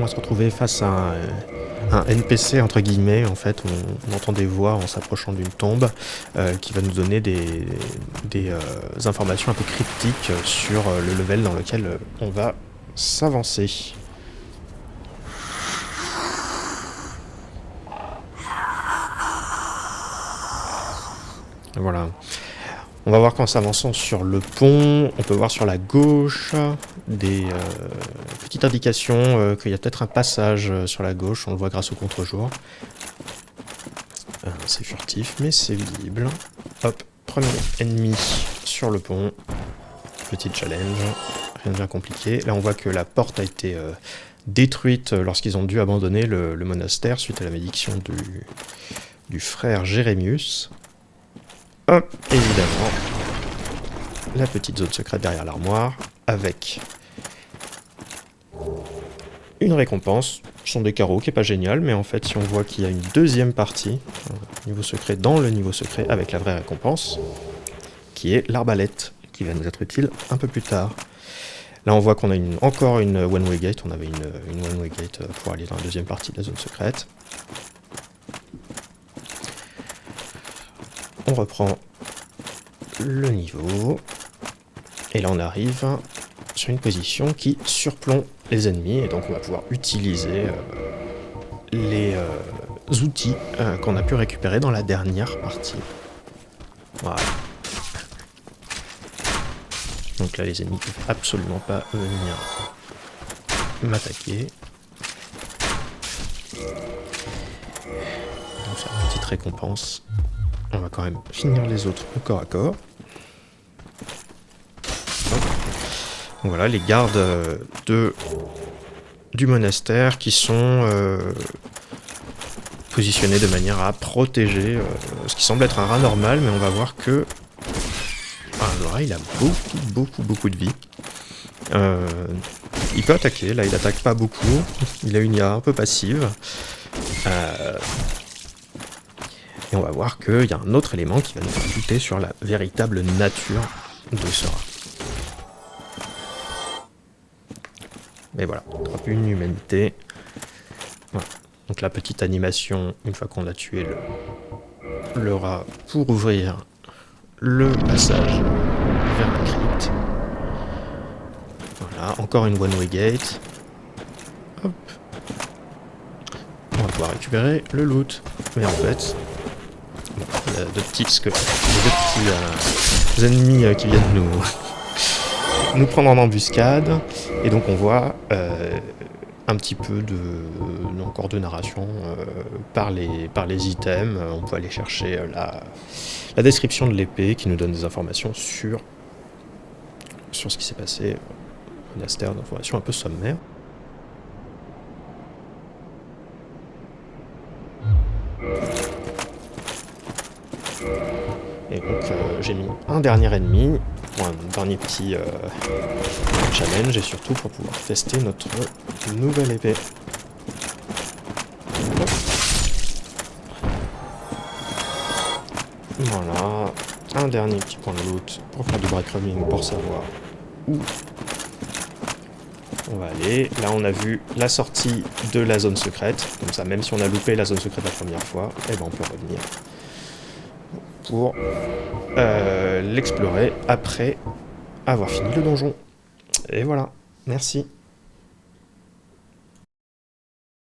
va se retrouver face à un NPC entre guillemets. En fait, on entend des voix en s'approchant d'une tombe qui va nous donner des informations un peu cryptiques sur le level dans lequel on va s'avancer. Voilà. On va voir qu'en s'avançant sur le pont, on peut voir sur la gauche des petites indications qu'il y a peut-être un passage sur la gauche. On le voit grâce au contre-jour. C'est furtif, mais c'est visible. Hop, premier ennemi sur le pont. Petit challenge, rien de bien compliqué. Là, on voit que la porte a été détruite lorsqu'ils ont dû abandonner le monastère suite à la malédiction du frère Jérémius. Hop, évidemment, la petite zone secrète derrière l'armoire, avec une récompense. Ce sont des carreaux, qui est pas génial, mais en fait, si on voit qu'il y a une deuxième partie, niveau secret dans le niveau secret, avec la vraie récompense, qui est l'arbalète, qui va nous être utile un peu plus tard. Là, on voit qu'on a encore une one-way gate. On avait une one-way gate pour aller dans la deuxième partie de la zone secrète. On reprend le niveau. Et là, on arrive sur une position qui surplombe les ennemis. Et donc, on va pouvoir utiliser les outils qu'on a pu récupérer dans la dernière partie. Voilà. Donc là, les ennemis ne peuvent absolument pas venir m'attaquer. Donc, c'est une petite récompense. On va quand même finir les autres au corps à corps. Donc voilà, les gardes du monastère qui sont positionnés de manière à protéger ce qui semble être un rat normal, mais on va voir que le rat il a beaucoup de vie. Il peut attaquer, là il attaque pas beaucoup, il a une IA un peu passive. Et on va voir qu'il y a un autre élément qui va nous faire douter sur la véritable nature de ce rat. Mais voilà, une humanité. Voilà. Donc la petite animation, une fois qu'on a tué le rat, pour ouvrir le passage vers la crypte. Voilà, encore une one-way gate. Hop. On va pouvoir récupérer le loot. Mais en fait, il y a deux petits ennemis qui viennent nous prendre en embuscade. Et donc on voit un petit peu encore de narration par les items. On peut aller chercher la description de l'épée qui nous donne des informations sur ce qui s'est passé au monastère, d'informations un peu sommaires. Et donc j'ai mis un dernier ennemi pour un dernier petit challenge et surtout pour pouvoir tester notre nouvelle épée. Voilà, un dernier petit point de loot pour faire du breadcrumbing pour savoir où on va aller. Là on a vu la sortie de la zone secrète, comme ça même si on a loupé la zone secrète la première fois, eh ben on peut revenir pour l'explorer après avoir fini le donjon. Et voilà, merci.